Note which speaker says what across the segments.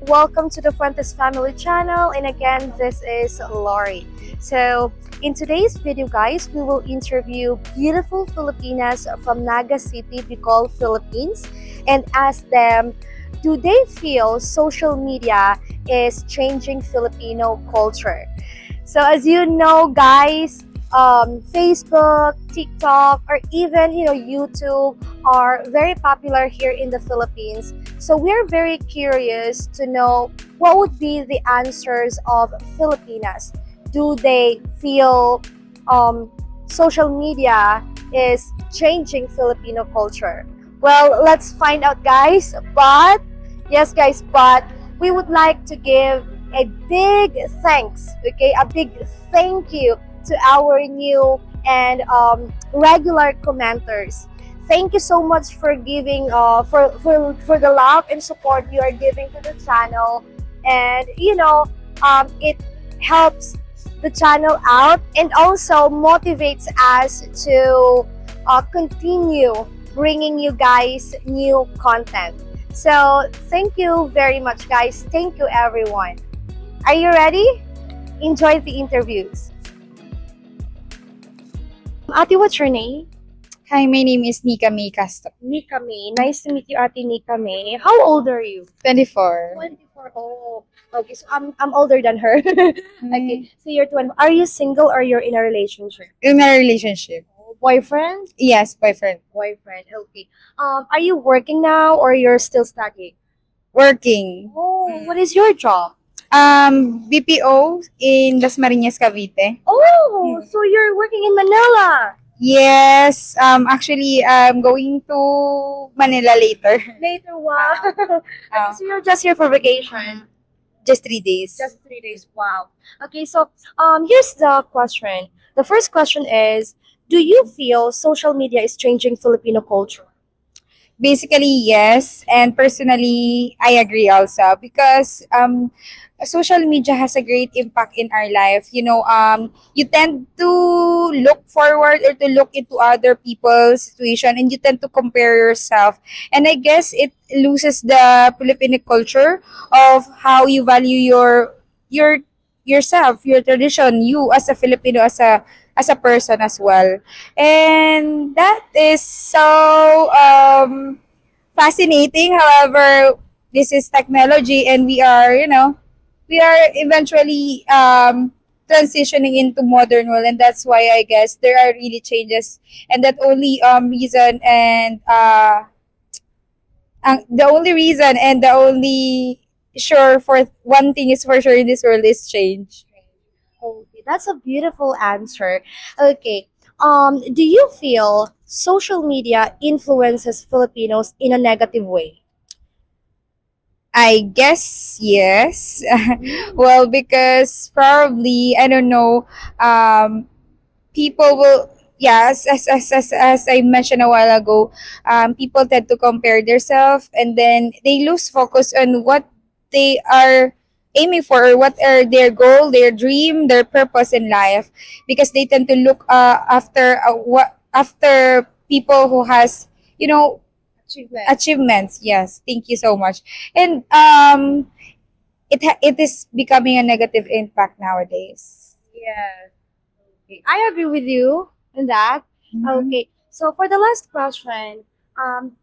Speaker 1: Welcome to the Fuentes family channel, and again, this is Lori. So, in today's video, guys, we will interview beautiful Filipinas from Naga City, Bicol, Philippines, and ask them, do they feel social media is changing Filipino culture? So, as you know, guys, Facebook, TikTok, or even YouTube are very popular here in the Philippines. So we're very curious to know what would be the answers of Filipinas. Do they feel social media is changing Filipino culture? Well, let's find out, guys. But yes, guys, but we would like to give a big thanks, okay, a big thank you to our new and regular commenters. Thank you so much for giving for the love and support you are giving to the channel, and it helps the channel out and also motivates us to continue bringing you guys new content. So thank you very much, guys. Thank you, everyone. Are you ready? Enjoy the interviews. Ate, what's your name?
Speaker 2: Hi, my name is Nika May Castro.
Speaker 1: Nika May. Nice to meet you, Ate Nika May. How old are you?
Speaker 2: 24.
Speaker 1: 24. Oh, okay. So I'm older than her. Okay. So you're 20. Are you single or you're in a relationship?
Speaker 2: In a relationship.
Speaker 1: Boyfriend?
Speaker 2: Yes, boyfriend.
Speaker 1: Boyfriend. Okay. Are you working now or you're still studying?
Speaker 2: Working.
Speaker 1: Oh, what is your job?
Speaker 2: BPO in Las Marinas, Cavite.
Speaker 1: Oh, so you're working in Manila.
Speaker 2: Yes, actually, I'm going to Manila later.
Speaker 1: Later, wow.
Speaker 2: Uh,
Speaker 1: So you're just here for vacation.
Speaker 2: just 3 days.
Speaker 1: Just 3 days. Wow. Okay, so here's the question. The first question is, do you feel social media is changing Filipino culture?
Speaker 2: Basically, yes. And personally, I agree also because social media has a great impact in our life. You tend to look forward or to look into other people's situation and you tend to compare yourself. And I guess it loses the Filipino culture of how you value your yourself, your tradition, you as a Filipino, as a person as well. And that is so fascinating. However, this is technology and we are eventually transitioning into modern world, and that's why I guess there are really changes, and that only reason and the only reason and the only sure for one thing is for sure in this world is change.
Speaker 1: Okay, that's a beautiful answer. Okay. Do you feel social media influences Filipinos in a negative way?
Speaker 2: I guess yes. Well, because probably I don't know. People will, yes, as I mentioned a while ago, people tend to compare themselves and then they lose focus on what they are aiming for, or what are their goal, their dream, their purpose in life, because they tend to look after people who has you know
Speaker 1: Achievement.
Speaker 2: achievements. Yes, thank you so much. And it is becoming a negative impact nowadays.
Speaker 1: Yes. Okay. I agree with you on that. Okay. So for the last question,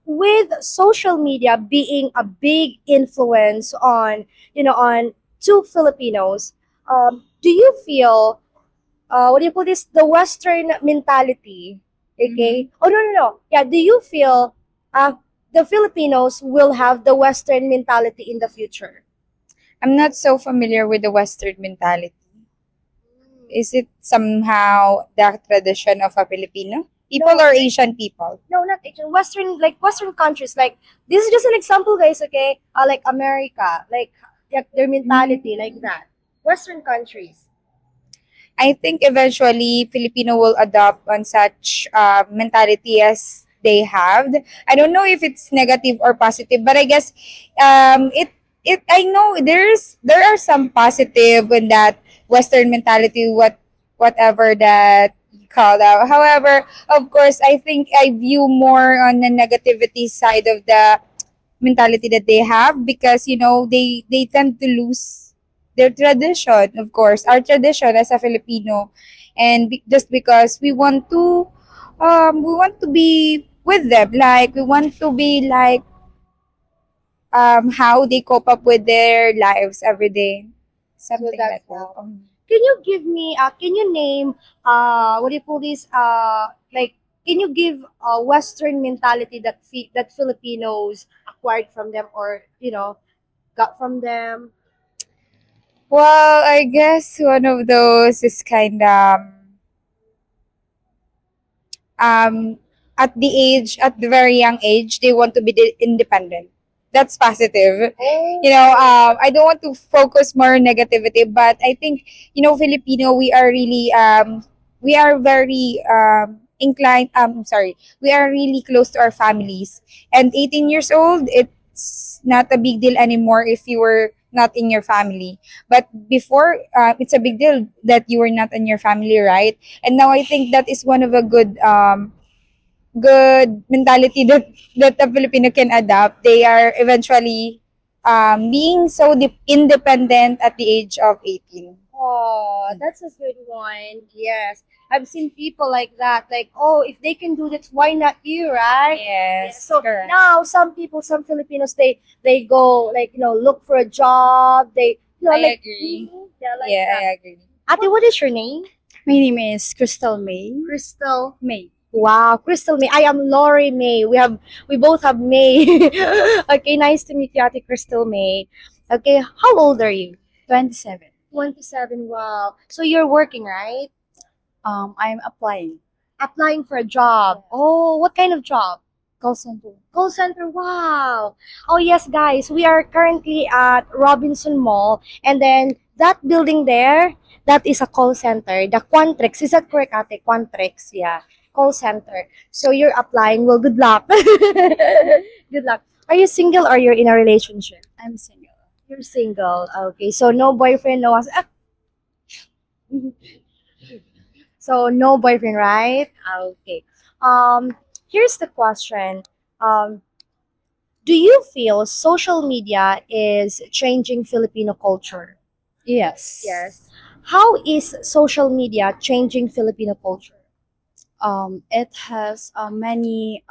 Speaker 1: with social media being a big influence on, on two Filipinos, do you feel, what do you call this? The Western mentality. Okay. Oh, no, no, no. Yeah. Do you feel, uh, the Filipinos will have the Western mentality in the future?
Speaker 2: I'm not so familiar with the Western mentality. Is it somehow the tradition of a Filipino people
Speaker 1: No.
Speaker 2: or Asian people?
Speaker 1: No, not Asian. Western, like Western countries. Like this is just an example, guys. Okay, like America, like their mentality, like that. Western countries.
Speaker 2: I think eventually Filipino will adopt on such mentality as they have. I don't know if it's negative or positive, but I guess it I know there are some positive in that Western mentality, whatever that you call out. However, of course, I think I view more on the negativity side of the mentality that they have, because they tend to lose their tradition, of course, our tradition as a Filipino. And just because we want to be with them, like we want to be like how they cope up with their lives every day,
Speaker 1: So
Speaker 2: something
Speaker 1: that's
Speaker 2: like that.
Speaker 1: how. Can you give me? Can you name? What do you call this? Like, can you give a Western mentality that that Filipinos acquired from them, or got from them?
Speaker 2: Well, I guess one of those is kind of um, at the very young age, they want to be independent. That's positive. I don't want to focus more on negativity, but I think, Filipino, we are very inclined. Sorry, we are really close to our families. And 18 years old, it's not a big deal anymore if you were not in your family. But before, it's a big deal that you were not in your family, right? And now I think that is one of a good mentality that a Filipino can adapt. They are eventually being so independent at the age of 18.
Speaker 1: Oh, that's a good one. Yes. I've seen people like that. Like, oh, if they can do that, why not you, right?
Speaker 2: Yes,
Speaker 1: So
Speaker 2: correct.
Speaker 1: now some people, some Filipinos, they go like look for a job. They
Speaker 2: I
Speaker 1: like
Speaker 2: agree.
Speaker 1: yeah, like
Speaker 2: Yeah,
Speaker 1: that.
Speaker 2: I agree.
Speaker 1: Ate, what is your name?
Speaker 3: My name is Crystal May.
Speaker 1: Crystal.
Speaker 3: May.
Speaker 1: Wow, Crystal May. I am Lori May. We both have May. Okay, nice to meet you, Ate Crystal May. Okay, how old are you?
Speaker 3: 27.
Speaker 1: 27. Wow. So you're working, right?
Speaker 3: I'm applying.
Speaker 1: Applying for a job. Oh, what kind of job?
Speaker 3: Call center.
Speaker 1: Call center. Wow. Oh, yes, guys. We are currently at Robinson Mall. And then that building there, that is a call center. The Quantrix. Is that correct, Ate? Quantrix. Yeah. Call center. So you're applying. Well, good luck. Good luck. Are you single or you're in a relationship?
Speaker 3: I'm single.
Speaker 1: You're single. Okay. So no boyfriend, no. So no boyfriend, right? Okay. Um, Here's the question. Um, do you feel social media is changing Filipino culture?
Speaker 3: Yes.
Speaker 1: Yes. How is social media changing Filipino culture?
Speaker 3: It has many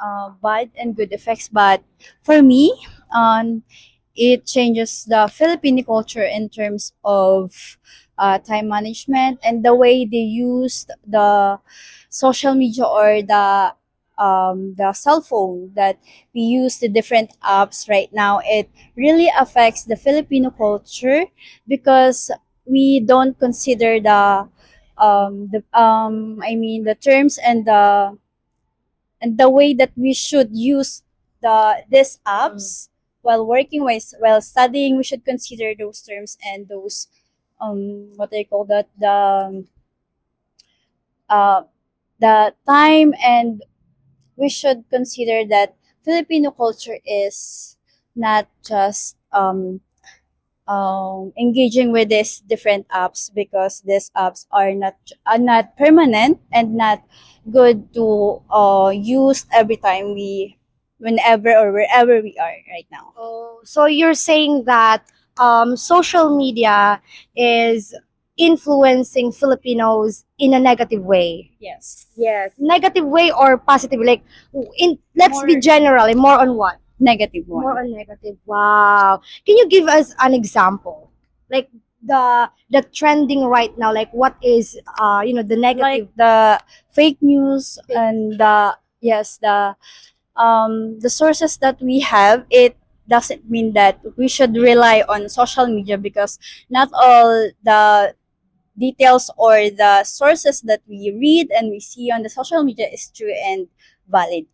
Speaker 3: bad and good effects, but for me, it changes the Filipino culture in terms of time management and the way they use the social media or the cell phone that we use, the different apps right now. It really affects the Filipino culture because we don't consider the terms and the way that we should use these apps while working, while studying. We should consider those terms and those what they call that, uh the time. And we should consider that Filipino culture is not just engaging with these different apps, because these apps are not permanent and not good to use every time whenever or wherever we are right now.
Speaker 1: Oh, so you're saying that social media is influencing Filipinos in a negative way?
Speaker 3: Yes.
Speaker 1: Yes. Negative way or positive? Like, let's be
Speaker 3: More
Speaker 1: general. More on what?
Speaker 3: negative
Speaker 1: More
Speaker 3: one.
Speaker 1: on negative. Wow. Can you give us an example? Like the trending right now. Like what is the
Speaker 3: Like
Speaker 1: negative?
Speaker 3: the fake news
Speaker 1: Fake
Speaker 3: and the sources that we have. It doesn't mean that we should rely on social media, because not all the details or the sources that we read and we see on the social media is true and valid.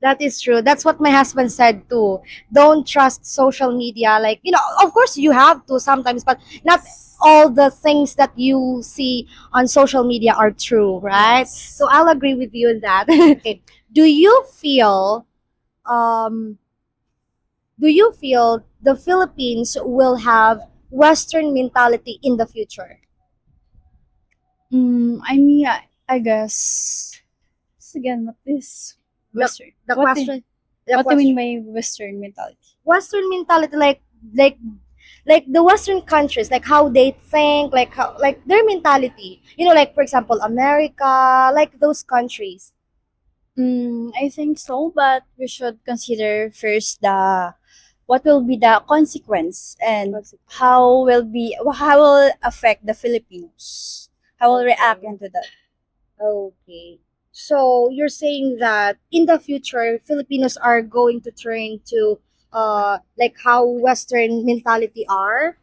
Speaker 1: That is true. That's what my husband said too. Don't trust social media. Like, of course you have to sometimes, but not all the things that you see on social media are true, right? So I'll agree with you on that. Okay. Do you feel um do you feel the Philippines will have Western mentality in the future?
Speaker 3: I guess. Again, what is
Speaker 1: The,
Speaker 3: Western?
Speaker 1: the
Speaker 3: What is
Speaker 1: question
Speaker 3: What do you mean by Western mentality?
Speaker 1: Western mentality, like like the Western countries, like how they think, like how, like their mentality. You know, like for example, America, like those countries.
Speaker 3: I think so, but we should consider first the what will be the consequence and how will affect the Filipinos. How will react into that?
Speaker 1: Okay. So you're saying that in the future, Filipinos are going to turn to like how Western mentality are.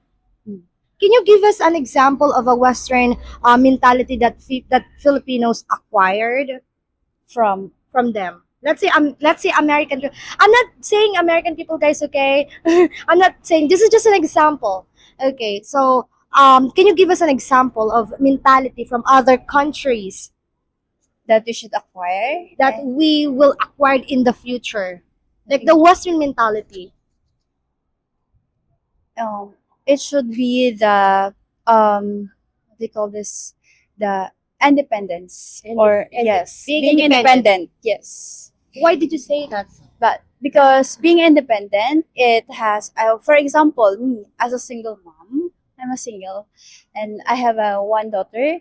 Speaker 3: Hmm.
Speaker 1: Can you give us an example of a Western mentality that that Filipinos acquired
Speaker 3: From
Speaker 1: from them? Let's say American. I'm not saying American people, guys. Okay, I'm not saying this is just an example. Okay, so can you give us an example of mentality from other countries
Speaker 3: that we should acquire,
Speaker 1: that we will acquire in the future, like the Western mentality?
Speaker 3: um, it should be the what do you call this? The independence or yes,
Speaker 1: being
Speaker 3: being independent. Yes.
Speaker 1: Why did you say that?
Speaker 3: But because being independent, it has, for example, me as a single mom, I'm a single, and I have a one daughter.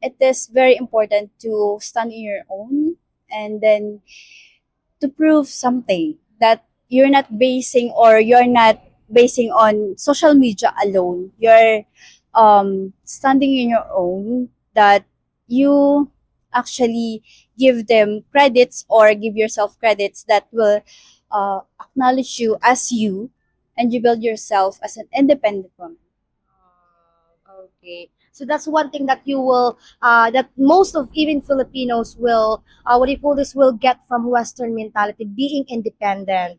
Speaker 3: It is very important to stand on your own and then to prove something that you're not basing on social media alone. You're standing in your own that you actually give them credits or give yourself credits that will acknowledge you as you and you build yourself as an independent woman.
Speaker 1: Okay. So that's one thing that you will, that most of even Filipinos will, what do you call this, will get from Western mentality, being independent.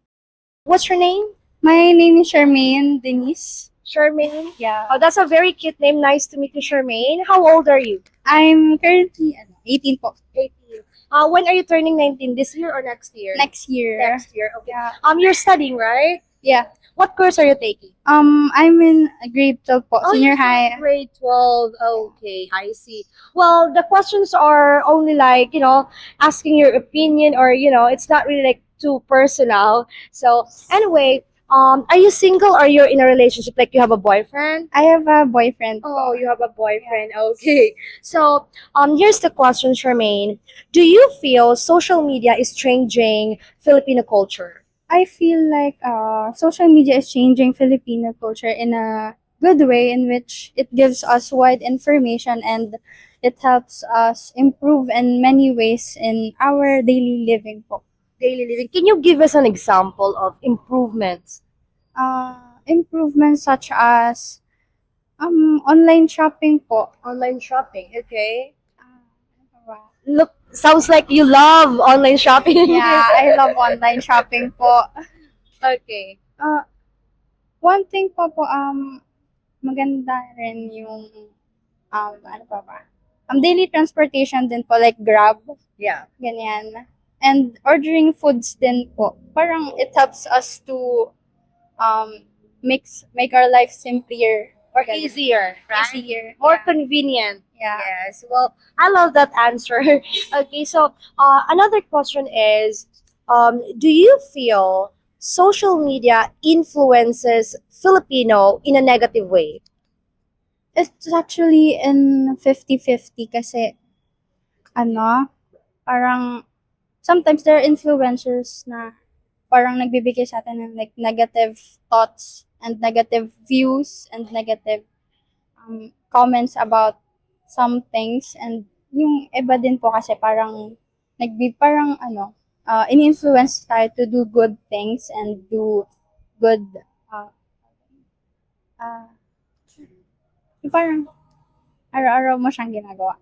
Speaker 1: What's your name?
Speaker 2: My name is Charmaine Denise.
Speaker 1: Charmaine?
Speaker 2: Yeah.
Speaker 1: Oh, that's a very cute name. Nice to meet you, Charmaine. How old are you?
Speaker 2: I'm currently 18 po.
Speaker 1: 18. When are you turning 19? This year or next year?
Speaker 2: Next year.
Speaker 1: Next year. Okay.
Speaker 2: Yeah.
Speaker 1: You're studying, right?
Speaker 2: Yeah.
Speaker 1: What course are you taking?
Speaker 2: I'm in grade 12 po, senior
Speaker 1: you're
Speaker 2: high.
Speaker 1: grade 12. Okay, I see. Well, the questions are only like, asking your opinion, or, it's not really like too personal. So, anyway, are you single or you're in a relationship? Like you have a boyfriend?
Speaker 2: I have a boyfriend
Speaker 1: Oh,
Speaker 2: po.
Speaker 1: you have a boyfriend. Okay. So, here's the question, Charmaine. Do you feel social media is changing Filipino culture?
Speaker 2: I feel like social media is changing Filipino culture in a good way in which it gives us wide information and it helps us improve in many ways in our daily living po.
Speaker 1: Daily living. Can you give us an example of improvements?
Speaker 2: Improvements such as online shopping po.
Speaker 1: Online shopping, okay. Look, sounds like you love online shopping.
Speaker 2: Yeah, I love online shopping po.
Speaker 1: Okay.
Speaker 2: One thing po, maganda rin yung ano pa ba? Daily transportation din po, like Grab,
Speaker 1: Yeah.
Speaker 2: ganyan. And ordering foods din po. Parang it helps us to um make our life simpler
Speaker 1: Or
Speaker 2: ganun.
Speaker 1: easier, right?
Speaker 2: Easier.
Speaker 1: More
Speaker 2: Yeah.
Speaker 1: convenient.
Speaker 2: Yeah.
Speaker 1: Yes. Well, I love that answer. Okay, so another question is, do you feel social media influences Filipino in a negative way?
Speaker 2: It's actually in 50-50 kasi ano, parang sometimes there are influencers na parang nagbibigay sa atin ng like negative thoughts and negative views and negative comments about some things, and yung iba din po kasi parang parang in-influence tayo to do good things and do good uh, uh, yung parang araw-araw mo siyang ginagawa.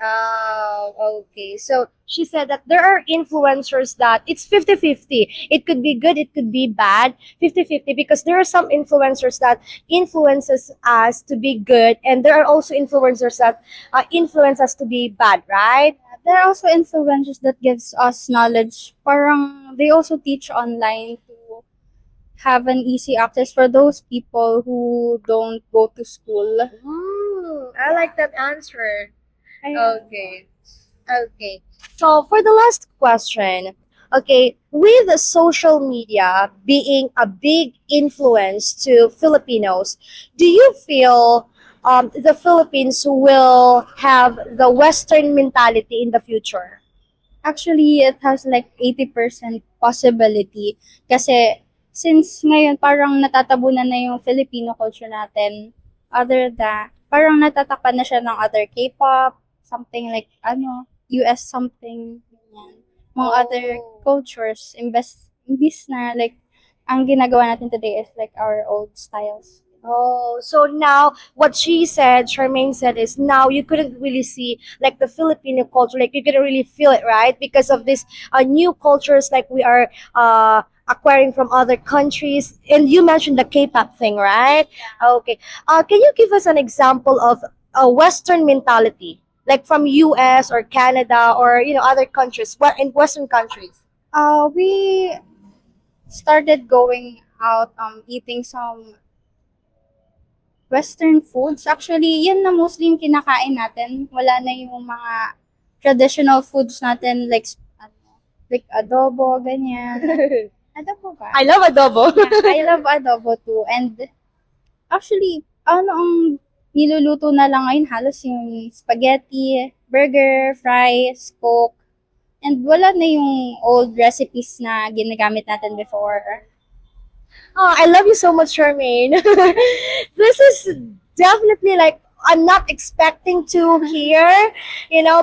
Speaker 1: Oh, okay. So she said that there are influencers that it's 50-50. It could be good, it could be bad, 50-50, because there are some influencers that influences us to be good, and there are also influencers that influence us to be bad, right?
Speaker 2: There are also influencers that gives us knowledge. Parang they also teach online to have an easy access for those people who don't go to school.
Speaker 1: I like that answer.
Speaker 2: Ayun.
Speaker 1: Okay. Okay. So for the last question, Okay, with the social media being a big influence to Filipinos, do you feel the Philippines will have the Western mentality in the future?
Speaker 3: Actually, it has like 80% possibility. Kasi, since ngayon parang natatabunan na yung Filipino culture natin, parang natatakpan na siya ng other K-pop, something like, US something, ganyan. Mga other cultures, imbis na, like, ang ginagawa natin today is like our old styles.
Speaker 1: Oh, so now what she said, Charmaine said, is now you couldn't really see like the Filipino culture, like you couldn't really feel it, right? Because of this new cultures, like we are acquiring from other countries. And you mentioned the K-pop thing, right? Okay. Can you give us an example of a Western mentality, like from US or Canada or other countries, where in Western countries?
Speaker 3: We started going out, eating some Western foods. Actually, yan na mostly yung kinakain natin. Wala na yung mga traditional foods natin like adobo, ganyan. Adobo ba?
Speaker 1: I love adobo.
Speaker 3: Yeah, I love adobo too. And actually, ang niluluto na lang ngayon halos yung spaghetti, burger, fries, coke. And wala na yung old recipes na ginagamit natin before.
Speaker 1: Oh, I love you so much, Charmaine. This is definitely like I'm not expecting to hear,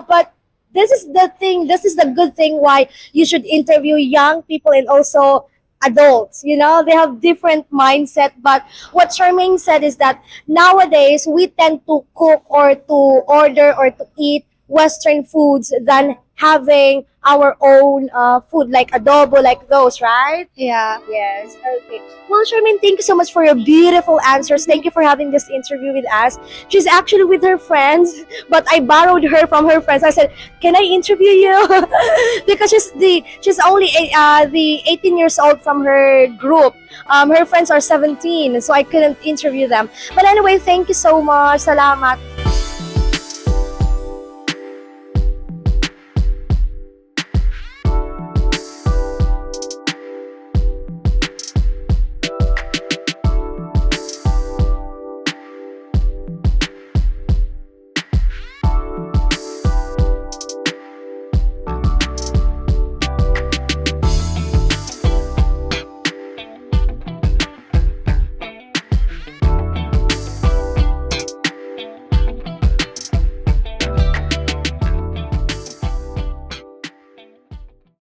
Speaker 1: but this is the thing, this is the good thing why you should interview young people and also adults. They have different mindset, but what Charmaine said is that nowadays we tend to cook or to order or to eat Western foods than having our own food like adobo, like those, right?
Speaker 3: Yeah.
Speaker 1: Yes. Okay. Well, Charmaine, thank you so much for your beautiful answers. Thank you for having this interview with us. She's actually with her friends, but I borrowed her from her friends. I said, "Can I interview you?" Because she's only the 18 years old from her group. Her friends are 17, so I couldn't interview them. But anyway, thank you so much. Salamat.